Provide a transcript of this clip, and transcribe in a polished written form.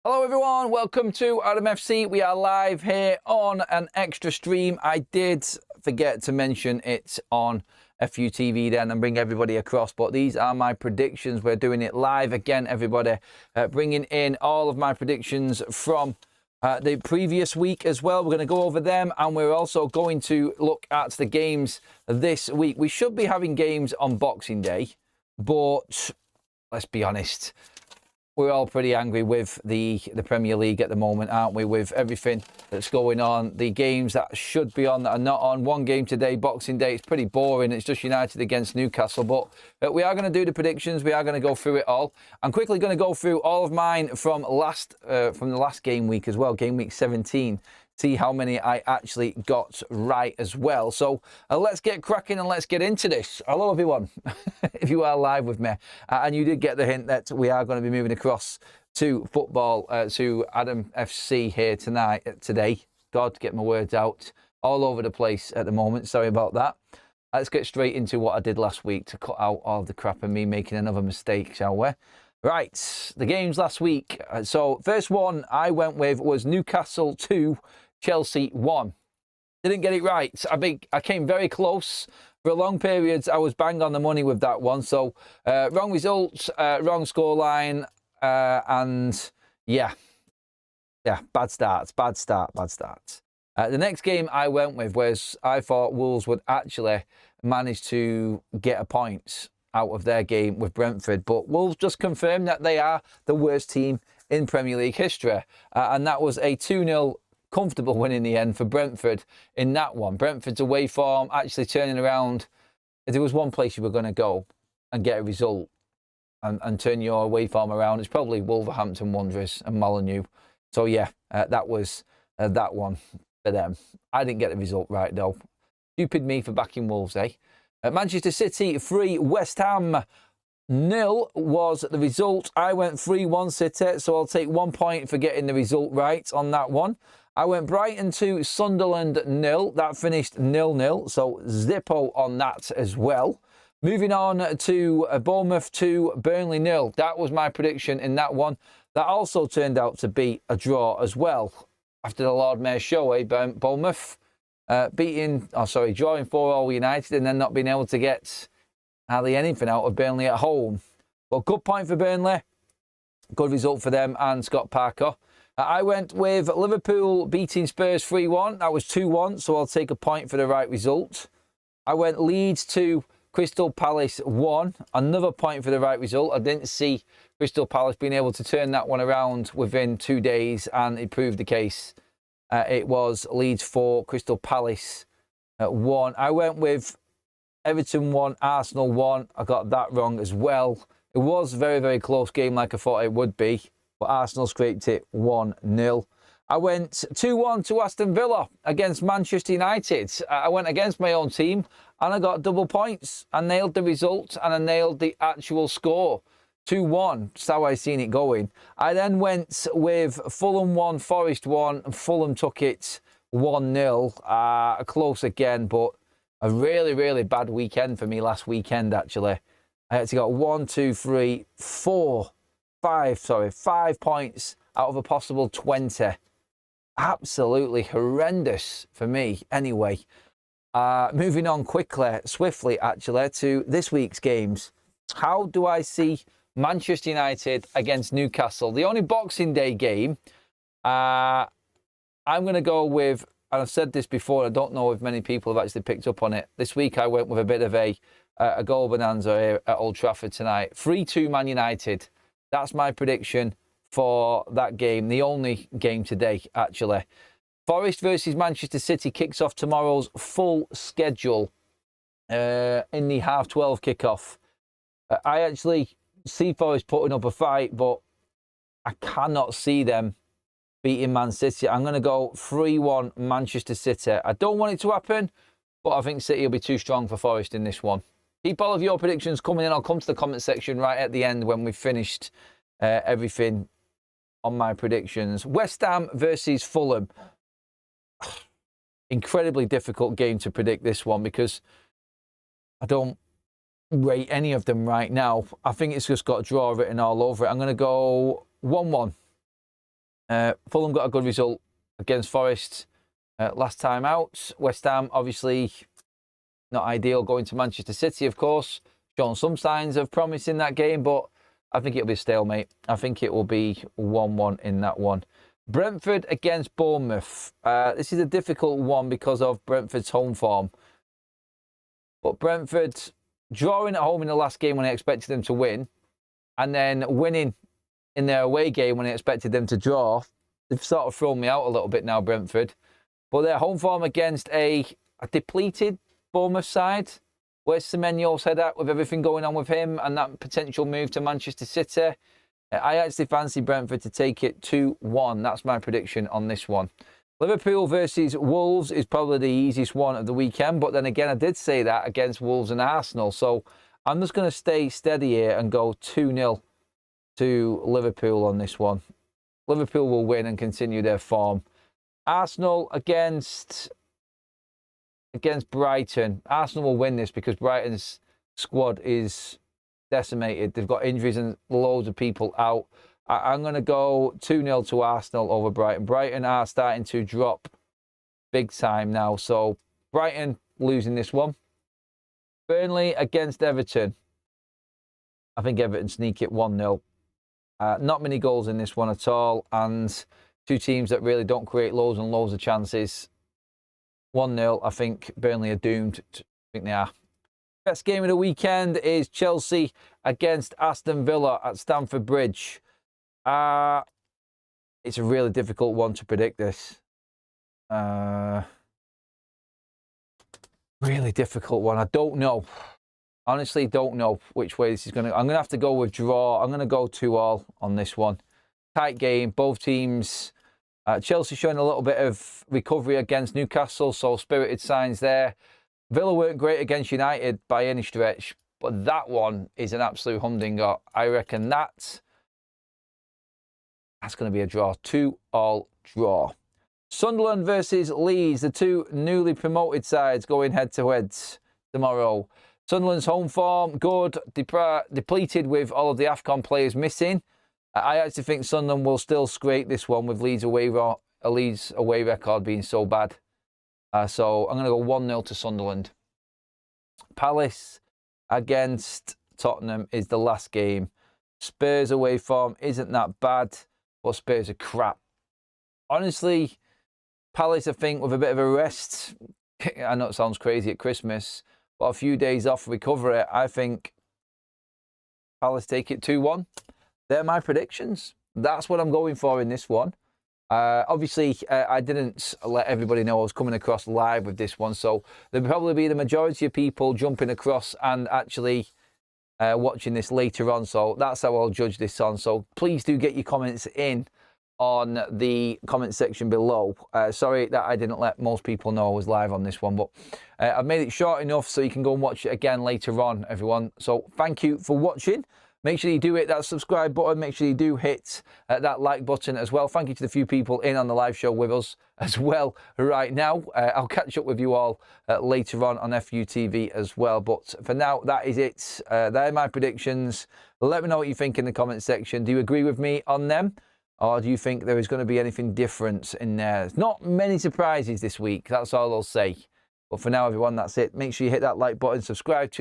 Hello everyone, welcome to Adam FC. We are live here on an extra stream. I did forget to mention it on FUTV then and bring everybody across, but these are my predictions. We're doing it live again, everybody, bringing in all of my predictions from the previous week as well. We're going to go over them, and we're also going to look at the games this week. We should be having games on Boxing Day, but let's be honest, we're all pretty angry with the Premier League at the moment, aren't we? With everything that's going on, the games that should be on that are not on. One game today, Boxing Day, it's pretty boring. It's just United against Newcastle. But we are going to do the predictions. We are going to go through it all. I'm quickly going to go through all of mine from the last game week as well, game week 17. See how many I actually got right as well. So let's get cracking and let's get into this. Hello everyone, if you are live with me, and you did get the hint that we are going to be moving across to football, to Adam FC here today. God, get my words out all over the place at the moment. Sorry about that. Let's get straight into what I did last week to cut out all the crap and me making another mistake, shall we? Right, the games last week. So first one I went with was Newcastle 2, Chelsea 1. Didn't get it right. I came very close. For long periods, I was bang on the money with that one. So wrong results, wrong scoreline, and yeah, bad start. The next game I went with was I thought Wolves would actually manage to get a point out of their game with Brentford, but Wolves just confirmed that they are the worst team in Premier League history, and that was a 2-0 comfortable win in the end for Brentford in that one. Brentford's away form actually turning around. If there was one place you were going to go and get a result and turn your away form around, it's probably Wolverhampton Wanderers and Molineux. So yeah, that was that one for them. I didn't get the result right though. Stupid me for backing Wolves, eh? Manchester City 3, West Ham 0 was the result. I went 3-1 City, so I'll take 1 point for getting the result right on that one. I went Brighton 2, Sunderland 0. That finished 0-0, so Zippo on that as well. Moving on to Bournemouth 2, Burnley 0. That was my prediction in that one. That also turned out to be a draw as well. After the Lord Mayor's show, Bournemouth drawing 4-4 United and then not being able to get hardly anything out of Burnley at home. But good point for Burnley. Good result for them and Scott Parker. I went with Liverpool beating Spurs 3-1. That was 2-1, so I'll take a point for the right result. I went Leeds 2, Crystal Palace 1. Another point for the right result. I didn't see Crystal Palace being able to turn that one around within 2 days, and it proved the case. It was Leeds 4, Crystal Palace 1. I went with Everton 1, Arsenal 1. I got that wrong as well. It was a very, very close game like I thought it would be, but Arsenal scraped it 1-0. I went 2-1 to Aston Villa against Manchester United. I went against my own team and I got double points. I nailed the result and I nailed the actual score. 2-1, that's how I seen it going. I then went with Fulham 1, Forest 1, and Fulham took it 1-0. Close again, but a really, really bad weekend for me last weekend, actually. I had to get 5 points out of a possible 20. Absolutely horrendous for me. Anyway, moving on swiftly, actually, to this week's games. How do I see Manchester United against Newcastle? The only Boxing Day game, I'm going to go with, and I've said this before, I don't know if many people have actually picked up on it. This week I went with a bit of a goal bonanza here at Old Trafford tonight. 3-2 Man United. That's my prediction for that game. The only game today, actually. Forest versus Manchester City kicks off tomorrow's full schedule in the 12:30 kickoff. I actually see Forest putting up a fight, but I cannot see them beating Man City. I'm going to go 3-1 Manchester City. I don't want it to happen, but I think City will be too strong for Forest in this one. Keep all of your predictions coming in. I'll come to the comment section right at the end when we've finished everything on my predictions. West Ham versus Fulham. Incredibly difficult game to predict this one because I don't rate any of them right now. I think it's just got a draw written all over it. I'm going to go 1-1. Fulham got a good result against Forest last time out. West Ham, obviously, not ideal going to Manchester City, of course. Shown some signs of promise in that game, but I think it'll be a stalemate. I think it will be 1-1 in that one. Brentford against Bournemouth. This is a difficult one because of Brentford's home form. But Brentford drawing at home in the last game when I expected them to win, and then winning in their away game when I expected them to draw, they've sort of thrown me out a little bit now, Brentford. But their home form against a depleted Bournemouth side. Where's Semenyo's head at with everything going on with him and that potential move to Manchester City? I actually fancy Brentford to take it 2-1. That's my prediction on this one. Liverpool versus Wolves is probably the easiest one of the weekend. But then again, I did say that against Wolves and Arsenal. So I'm just going to stay steady here and go 2-0 to Liverpool on this one. Liverpool will win and continue their form. Arsenal against Brighton. Arsenal will win this because Brighton's squad is decimated. They've got injuries and loads of people out. I'm going to go 2-0 to Arsenal over Brighton. Brighton are starting to drop big time now. So Brighton losing this one. Burnley against Everton. I think Everton sneak it 1-0. Not many goals in this one at all. And two teams that really don't create loads and loads of chances. 1-0. I think Burnley are doomed. I think they are. Best game of the weekend is Chelsea against Aston Villa at Stamford Bridge. It's a really difficult one to predict this. Really difficult one. I don't know. Honestly, don't know which way this is going to... I'm going to have to go with draw. I'm going to go 2-2 on this one. Tight game. Both teams... Chelsea showing a little bit of recovery against Newcastle, so spirited signs there. Villa weren't great against United by any stretch, but that one is an absolute humdinger. I reckon that's going to be a draw. 2-2 draw. Sunderland versus Leeds, the two newly promoted sides going head-to-head tomorrow. Sunderland's home form, good, depleted with all of the AFCON players missing. I actually think Sunderland will still scrape this one with Leeds away record being so bad. So I'm going to go 1-0 to Sunderland. Palace against Tottenham is the last game. Spurs away form isn't that bad, but Spurs are crap. Honestly, Palace, I think, with a bit of a rest, I know it sounds crazy at Christmas, but a few days off recovery, I think Palace take it 2-1. They're my predictions. That's what I'm going for in this one. Obviously, I didn't let everybody know I was coming across live with this one, so there'll probably be the majority of people jumping across and actually watching this later on, so that's how I'll judge this on. So please do get your comments in on the comment section below. Sorry that I didn't let most people know I was live on this one, but I've made it short enough so you can go and watch it again later on, everyone. So thank you for watching. Make sure you do hit that subscribe button. Make sure you do hit that like button as well. Thank you to the few people in on the live show with us as well right now. I'll catch up with you all later on FUTV as well. But for now, that is it. They're my predictions. Let me know what you think in the comment section. Do you agree with me on them? Or do you think there is going to be anything different in there? Not many surprises this week. That's all I'll say. But for now, everyone, that's it. Make sure you hit that like button. Subscribe to the